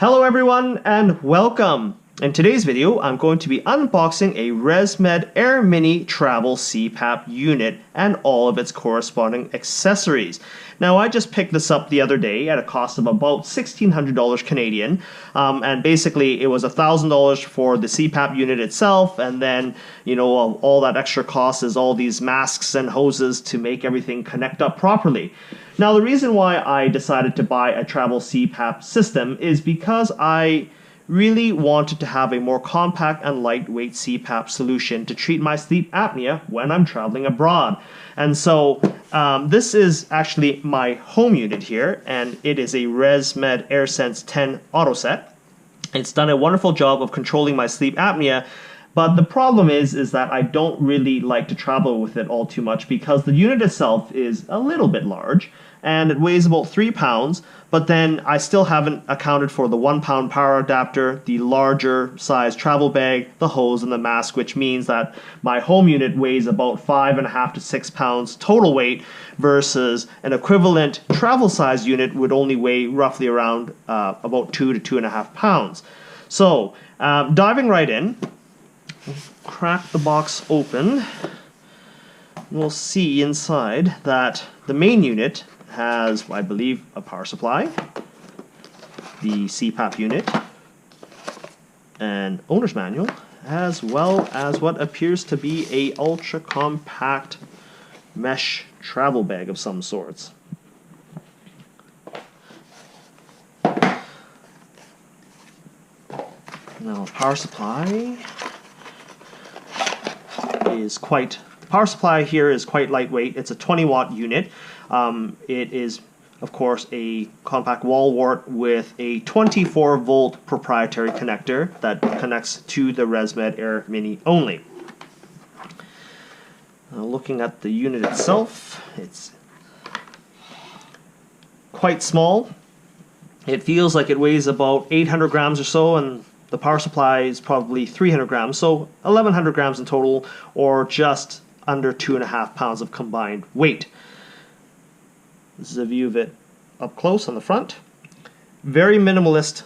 Hello everyone and welcome! In today's video, I'm going to be unboxing a Resmed Airmini travel CPAP unit and all of its corresponding accessories. Now I just picked this up the other day at a cost of about $1,600 Canadian, and basically it was $1,000 for the CPAP unit itself, and then all that extra cost is all these masks and hoses to make everything connect up properly. Now the reason why I decided to buy a travel CPAP system is because I really wanted to have a more compact and lightweight CPAP solution to treat my sleep apnea when I'm traveling abroad. And so this is actually my home unit here, and it is a Resmed AirSense 10 Auto Set. It's done a wonderful job of controlling my sleep apnea, but the problem is that I don't really like to travel with it all too much because the unit itself is a little bit large and it weighs about 3 pounds, but then I still haven't accounted for the 1 pound power adapter, the larger size travel bag, the hose, and the mask, which means that my home unit weighs about 5.5 to 6 pounds total weight versus an equivalent travel size unit would only weigh roughly around about 2 to 2.5 pounds. So diving right in, crack the box open, we'll see inside that the main unit has, I believe, a power supply, the CPAP unit, an owner's manual, as well as what appears to be a ultra compact mesh travel bag of some sorts. Now, power supply is quite. The power supply here is quite lightweight. It's a 20-watt unit. It is, of course, a compact wall wart with a 24-volt proprietary connector that connects to the Resmed Airmini only. Looking at the unit itself, it's quite small. It feels like it weighs about 800 grams or so, and the power supply is probably 300 grams, so 1,100 grams in total, or just under 2.5 pounds of combined weight. This is a view of it up close on the front. Very minimalist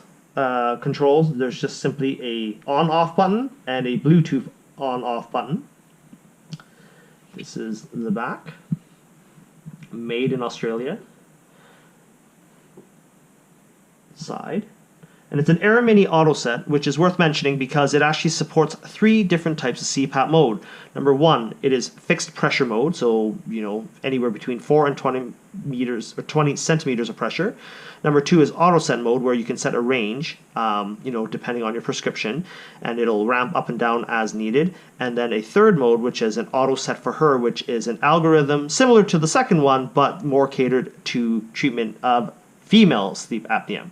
controls. There's just simply a on-off button and a Bluetooth on-off button. This is the back. Made in Australia. Side. And it's an AirMini Auto Set, which is worth mentioning because it actually supports 3 different types of CPAP mode. Number 1, it is fixed pressure mode, so anywhere between 4 and 20 meters or 20 centimeters of pressure. Number 2 is auto set mode, where you can set a range, depending on your prescription, and it'll ramp up and down as needed. And then a third mode, which is an auto set for her, which is an algorithm similar to the second one, but more catered to treatment of female sleep apnea.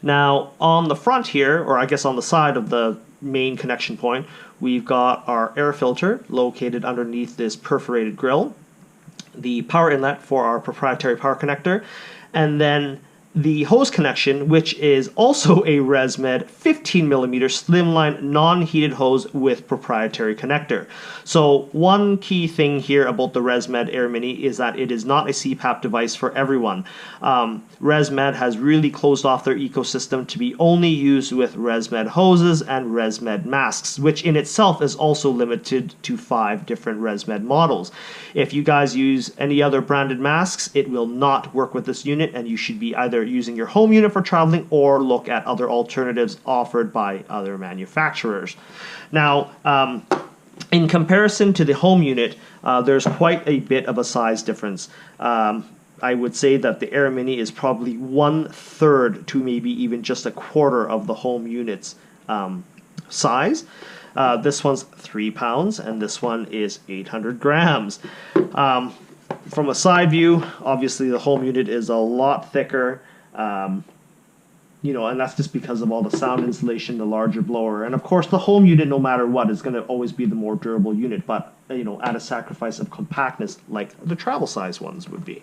Now, on the front here, or I guess on the side of the main connection point, we've got our air filter located underneath this perforated grill, the power inlet for our proprietary power connector, and then the hose connection, which is also a Resmed 15mm slimline non-heated hose with proprietary connector. So one key thing here about the Resmed Airmini is that it is not a CPAP device for everyone. Resmed has really closed off their ecosystem to be only used with Resmed hoses and Resmed masks, which in itself is also limited to 5 different Resmed models. If you guys use any other branded masks, it will not work with this unit, and you should be either using your home unit for traveling or look at other alternatives offered by other manufacturers. Now, in comparison to the home unit, there's quite a bit of a size difference. I would say that the AirMini is probably 1/3 to maybe even just 1/4 of the home unit's size. This one's 3 pounds and this one is 800 grams. From a side view, obviously the home unit is a lot thicker. And that's just because of all the sound insulation, the larger blower, and of course the home unit, no matter what, is going to always be the more durable unit, but at a sacrifice of compactness like the travel size ones would be.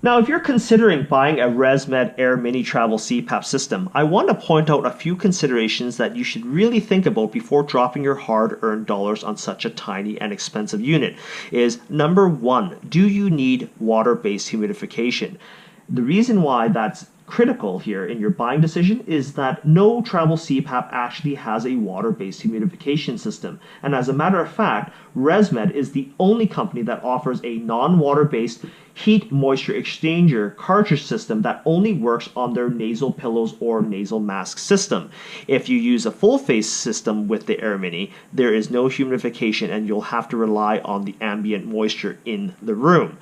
Now, if you're considering buying a Resmed Airmini travel CPAP system, I want to point out a few considerations that you should really think about before dropping your hard-earned dollars on such a tiny and expensive unit. Is number 1, do you need water-based humidification? The reason why that's critical here in your buying decision is that no travel CPAP actually has a water-based humidification system. And as a matter of fact, Resmed is the only company that offers a non-water-based heat moisture exchanger cartridge system that only works on their nasal pillows or nasal mask system. If you use a full face system with the AirMini, there is no humidification and you'll have to rely on the ambient moisture in the room.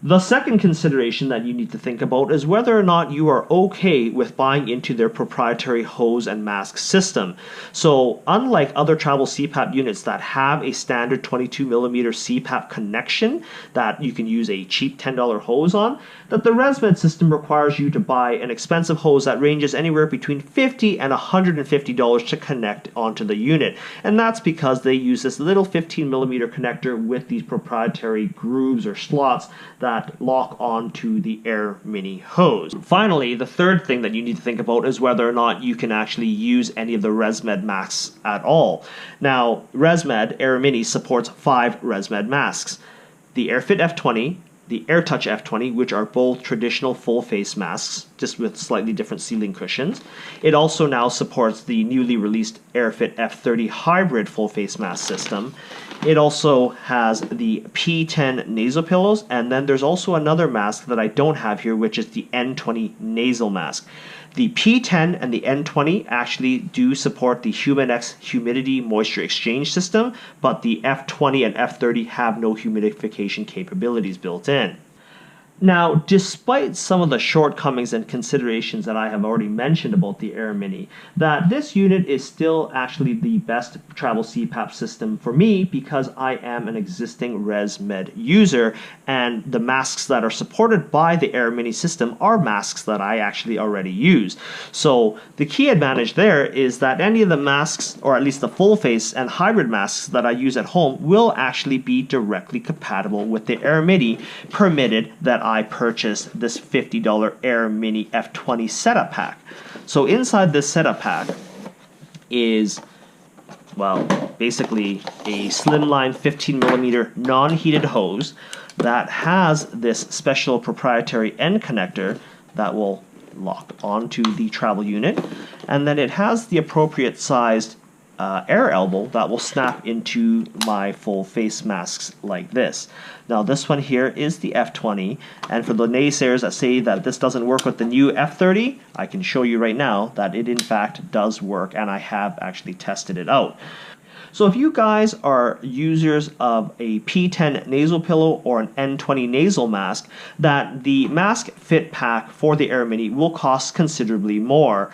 The second consideration that you need to think about is whether or not you are okay with buying into their proprietary hose and mask system. So unlike other travel CPAP units that have a standard 22mm CPAP connection that you can use a cheap $10 hose on, that the Resmed system requires you to buy an expensive hose that ranges anywhere between $50 and $150 to connect onto the unit. And that's because they use this little 15mm connector with these proprietary grooves or slots that lock onto the AirMini hose. Finally, the third thing that you need to think about is whether or not you can actually use any of the Resmed masks at all. Now, Resmed AirMini supports 5 Resmed masks. The AirFit F20, the AirTouch F20, which are both traditional full face masks, just with slightly different ceiling cushions. It also now supports the newly released AirFit F30 hybrid full face mask system. It also has the P10 nasal pillows, and then there's also another mask that I don't have here, which is the N20 nasal mask. The P10 and the N20 actually do support the HumanX humidity moisture exchange system, but the F20 and F30 have no humidification capabilities built in. Now, despite some of the shortcomings and considerations that I have already mentioned about the AirMini, that this unit is still actually the best travel CPAP system for me because I am an existing Resmed user, and the masks that are supported by the AirMini system are masks that I actually already use. So the key advantage there is that any of the masks, or at least the full face and hybrid masks that I use at home, will actually be directly compatible with the AirMini, permitted that I purchased this $50 AirMini F20 setup pack. So inside this setup pack is, well, basically a slimline 15mm non-heated hose that has this special proprietary end connector that will lock onto the travel unit, and then it has the appropriate sized air elbow that will snap into my full face masks like this. Now this one here is the F20, and for the naysayers that say that this doesn't work with the new F30, I can show you right now that it in fact does work, and I have actually tested it out. So if you guys are users of a P10 nasal pillow or an N20 nasal mask, that the mask fit pack for the AirMini will cost considerably more,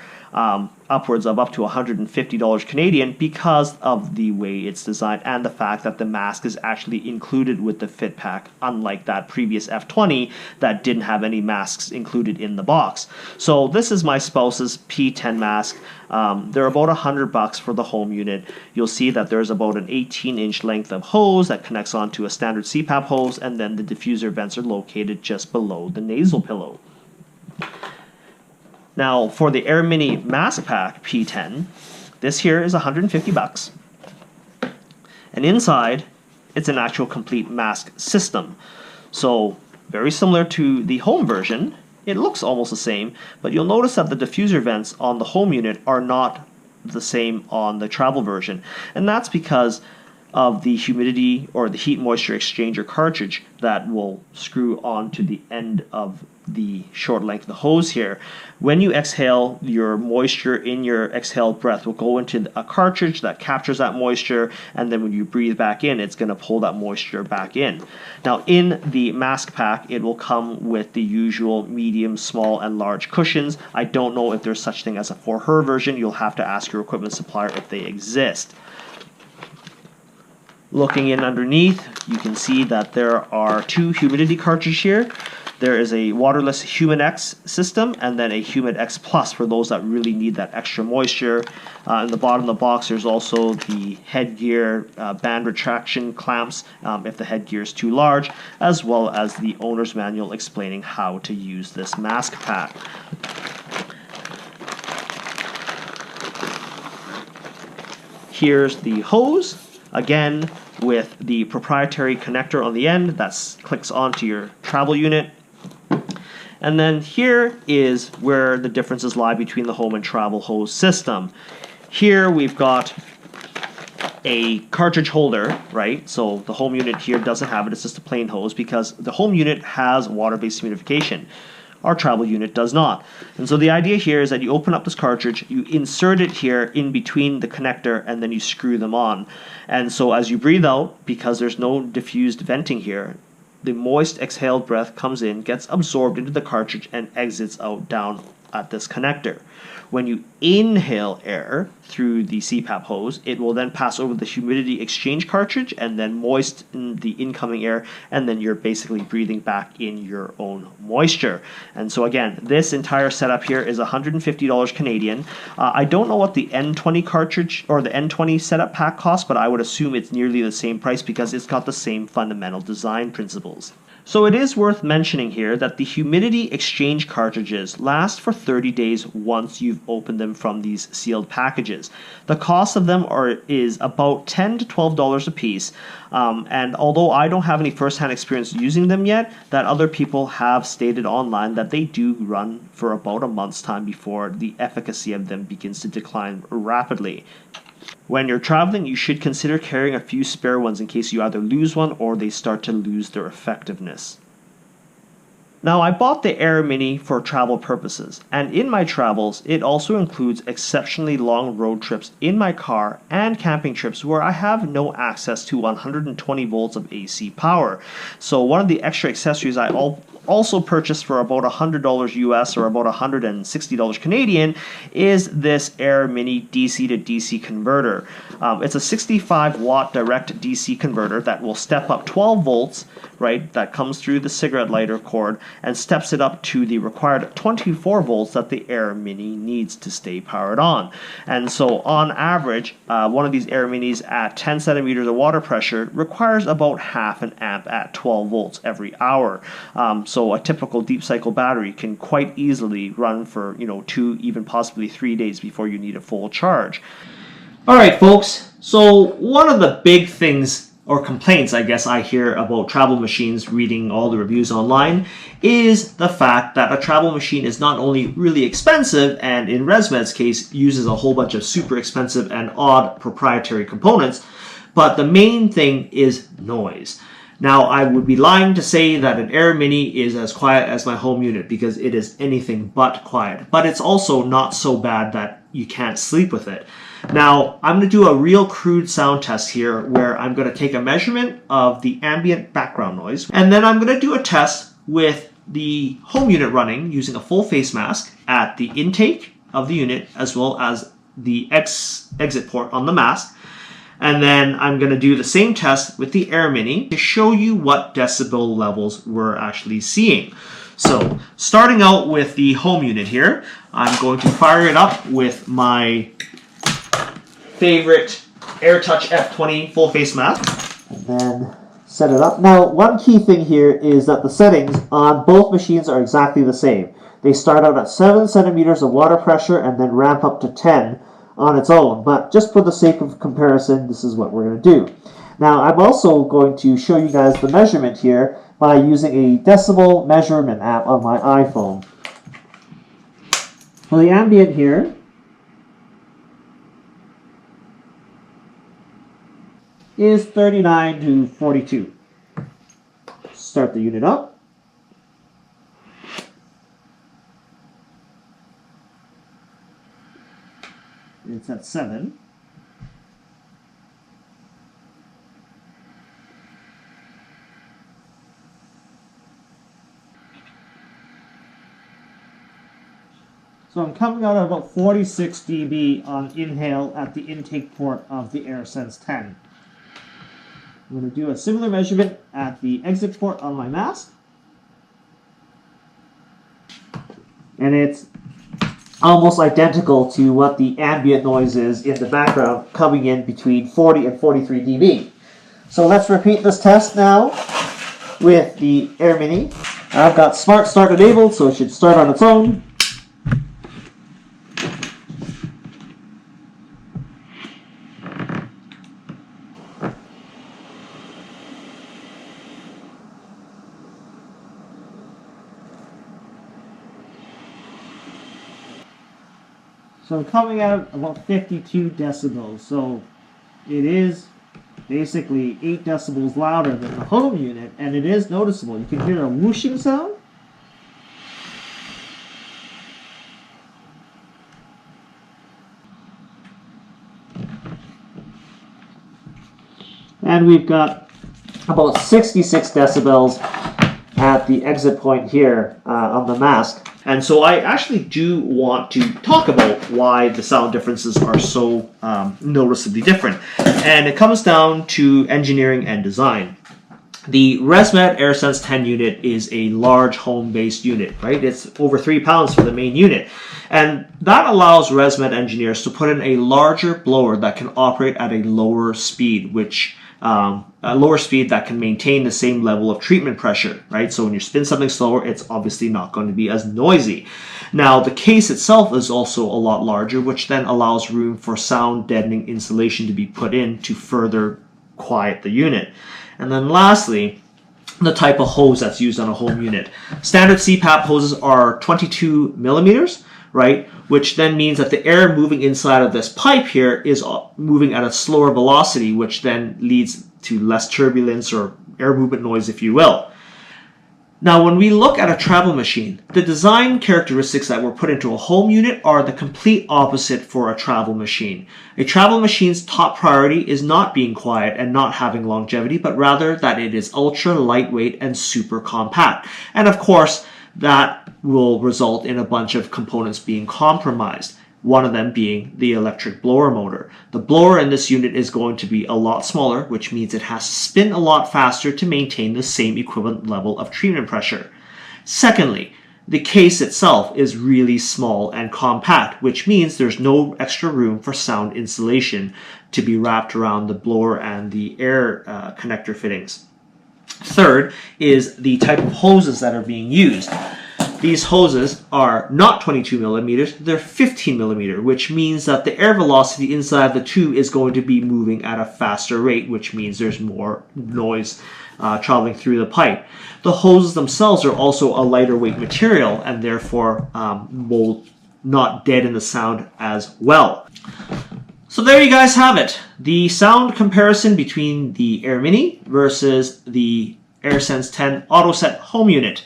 upwards of up to $150 Canadian, because of the way it's designed and the fact that the mask is actually included with the fit pack, unlike that previous F20 that didn't have any masks included in the box. So this is my spouse's P10 mask. They're about $100 for the home unit. You'll see that there's about an 18-inch length of hose that connects onto a standard CPAP hose, and then the diffuser vents are located just below the nasal pillow. Now, for the AirMini Mask Pack P10, this here is $150. And inside, it's an actual complete mask system. So, very similar to the home version, it looks almost the same, but you'll notice that the diffuser vents on the home unit are not the same on the travel version. And that's because of the humidity or the heat moisture exchanger cartridge that will screw onto the end of the short length of the hose here. When you exhale, your moisture in your exhaled breath will go into a cartridge that captures that moisture, and then when you breathe back in, it's going to pull that moisture back in. Now in the mask pack, it will come with the usual medium, small, and large cushions. I don't know if there's such thing as a for her version. You'll have to ask your equipment supplier if they exist. Looking in underneath, you can see that there are 2 humidity cartridges here. There is a waterless HumanX system, and then a HumanX Plus for those that really need that extra moisture. In the bottom of the box, there's also the headgear band retraction clamps if the headgear is too large, as well as the owner's manual explaining how to use this mask pack. Here's the hose, again with the proprietary connector on the end that clicks onto your travel unit. And then here is where the differences lie between the home and travel hose system. Here we've got a cartridge holder, right? So the home unit here doesn't have it, it's just a plain hose because the home unit has water-based humidification. Our travel unit does not. And so the idea here is that you open up this cartridge, you insert it here in between the connector, and then you screw them on. And so as you breathe out, because there's no diffused venting here, the moist exhaled breath comes in, gets absorbed into the cartridge, and exits out down at this connector. When you inhale air through the CPAP hose, it will then pass over the humidity exchange cartridge and then moisten the incoming air, and then you're basically breathing back in your own moisture. And so again, this entire setup here is $150 Canadian. I don't know what the N20 cartridge or the N20 setup pack costs, but I would assume it's nearly the same price because it's got the same fundamental design principles. So it is worth mentioning here that the humidity exchange cartridges last for 30 days once you've opened them from these sealed packages. The cost of them is about $10 to $12 a piece, and although I don't have any first-hand experience using them yet, that other people have stated online that they do run for about a month's time before the efficacy of them begins to decline rapidly. When you're traveling, you should consider carrying a few spare ones in case you either lose one or they start to lose their effectiveness. Now, I bought the AirMini for travel purposes, and in my travels, it also includes exceptionally long road trips in my car and camping trips where I have no access to 120 volts of AC power. So one of the extra accessories I also purchased for about $100 US or about $160 Canadian is this AirMini DC to DC converter. It's a 65 watt direct DC converter that will step up 12 volts, right, that comes through the cigarette lighter cord and steps it up to the required 24 volts that the AirMini needs to stay powered on. And so on average, one of these AirMinis at 10 centimeters of water pressure requires about half an amp at 12 volts every hour. So a typical deep cycle battery can quite easily run for 2, even possibly 3 days before you need a full charge. All right, folks. So one of the big things or complaints I guess I hear about travel machines reading all the reviews online is the fact that a travel machine is not only really expensive and in Resmed's case uses a whole bunch of super expensive and odd proprietary components, but the main thing is noise. Now, I would be lying to say that an AirMini is as quiet as my home unit because it is anything but quiet, but it's also not so bad that you can't sleep with it. Now, I'm going to do a real crude sound test here where I'm going to take a measurement of the ambient background noise, and then I'm going to do a test with the home unit running using a full face mask at the intake of the unit as well as the exit port on the mask. And then I'm going to do the same test with the AirMini to show you what decibel levels we're actually seeing. So, starting out with the home unit here, I'm going to fire it up with my favorite AirTouch F20 full face mask. And then set it up. Now, one key thing here is that the settings on both machines are exactly the same. They start out at 7 centimeters of water pressure and then ramp up to 10 on its own, but just for the sake of comparison, this is what we're going to do. Now, I'm also going to show you guys the measurement here by using a decibel measurement app on my iPhone. For the ambient here is 39 to 42. Start the unit up. It's at 7. So I'm coming out at about 46 dB on inhale at the intake port of the AirSense 10. I'm going to do a similar measurement at the exit port on my mask. And it's almost identical to what the ambient noise is in the background, coming in between 40 and 43 dB. So let's repeat this test now with the AirMini. I've got Smart Start enabled, so it should start on its own. So I'm coming out about 52 decibels. So it is basically 8 decibels louder than the home unit, and it is noticeable. You can hear a whooshing sound. And we've got about 66 decibels at the exit point here on the mask. And so I actually do want to talk about why the sound differences are so noticeably different. And it comes down to engineering and design. The Resmed AirSense 10 unit is a large home-based unit, right? It's over 3 pounds for the main unit. And that allows Resmed engineers to put in a larger blower that can operate at a lower speed, a lower speed that can maintain the same level of treatment pressure, right? So when you spin something slower, it's obviously not going to be as noisy. Now, the case itself is also a lot larger, which then allows room for sound deadening insulation to be put in to further quiet the unit. And then lastly, the type of hose that's used on a home unit. Standard CPAP hoses are 22 millimeters, right? Which then means that the air moving inside of this pipe here is moving at a slower velocity, which then leads to less turbulence or air movement noise, if you will. Now, when we look at a travel machine, the design characteristics that were put into a home unit are the complete opposite for a travel machine. A travel machine's top priority is not being quiet and not having longevity, but rather that it is ultra lightweight and super compact. And of course, that will result in a bunch of components being compromised. One of them being the electric blower motor. The blower in this unit is going to be a lot smaller, which means it has to spin a lot faster to maintain the same equivalent level of treatment pressure. Secondly, the case itself is really small and compact, which means there's no extra room for sound insulation to be wrapped around the blower and the air connector fittings. Third is the type of hoses that are being used. These hoses are not 22 millimeters, they're 15 millimeter, which means that the air velocity inside the tube is going to be moving at a faster rate, which means there's more noise traveling through the pipe. The hoses themselves are also a lighter weight material and therefore will not deaden the sound as well. So there you guys have it. The sound comparison between the AirMini versus the AirSense 10 AutoSet home unit.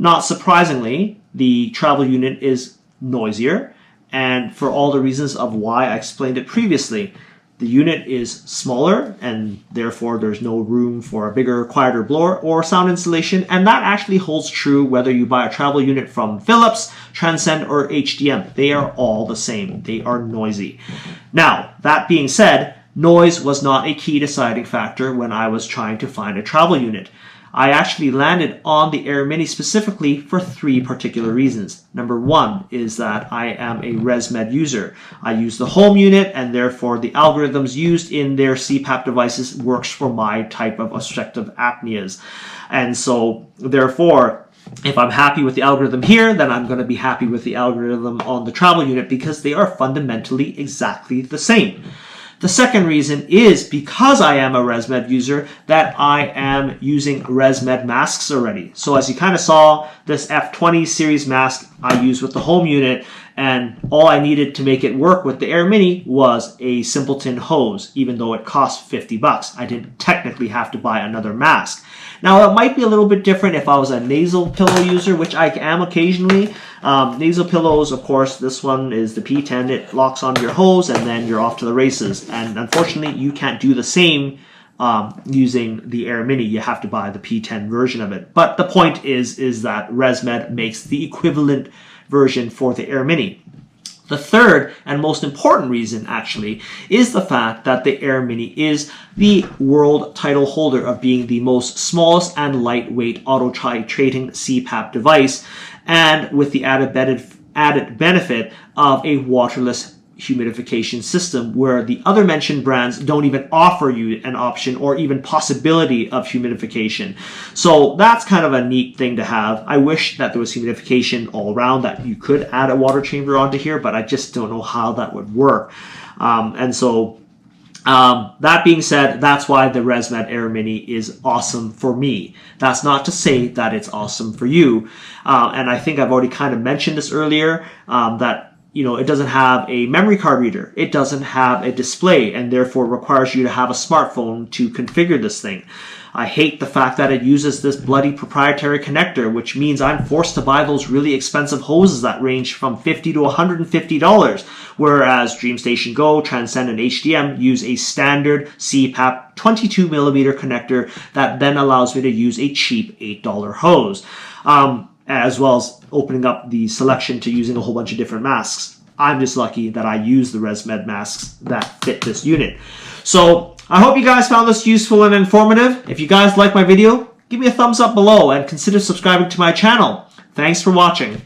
Not surprisingly, the travel unit is noisier, and for all the reasons of why I explained it previously. The unit is smaller, and therefore there's no room for a bigger, quieter blower or sound insulation, and that actually holds true whether you buy a travel unit from Philips, Transcend, or HDM. They are all the same. They are noisy. Now, that being said, noise was not a key deciding factor when I was trying to find a travel unit. I actually landed on the AirMini specifically for 3 particular reasons. Number 1 is that I am a Resmed user. I use the home unit, and therefore the algorithms used in their CPAP devices works for my type of obstructive apneas. And so therefore, if I'm happy with the algorithm here, then I'm going to be happy with the algorithm on the travel unit because they are fundamentally exactly the same. The second reason is because I am a Resmed user that I am using Resmed masks already. So as you kind of saw, this F20 series mask I use with the home unit, and all I needed to make it work with the AirMini was a simpleton hose, even though it cost $50. I didn't technically have to buy another mask. Now, it might be a little bit different if I was a nasal pillow user, which I am occasionally. Nasal pillows, of course, this one is the P10. It locks onto your hose, and then you're off to the races. And unfortunately, you can't do the same using the AirMini. You have to buy the P10 version of it. But the point is that Resmed makes the equivalent version for the AirMini. The third and most important reason, actually, is the fact that the AirMini is the world title holder of being the most smallest and lightweight auto-titrating CPAP device, and with the added benefit of a waterless humidification system, where the other mentioned brands don't even offer you an option or even possibility of humidification. So that's kind of a neat thing to have. I wish that there was humidification all around, that you could add a water chamber onto here, but I just don't know how that would work. That being said, that's why the Resmed AirMini is awesome for me. That's not to say that it's awesome for you. And I think I've already kind of mentioned this earlier, that it doesn't have a memory card reader. It doesn't have a display, and therefore requires you to have a smartphone to configure this thing. I hate the fact that it uses this bloody proprietary connector, which means I'm forced to buy those really expensive hoses that range from $50 to $150, whereas DreamStation Go, Transcend, and HDM use a standard CPAP 22mm connector that then allows me to use a cheap $8 hose, as well as opening up the selection to using a whole bunch of different masks. I'm just lucky that I use the Resmed masks that fit this unit. So I hope you guys found this useful and informative. If you guys like my video, give me a thumbs up below and consider subscribing to my channel. Thanks for watching.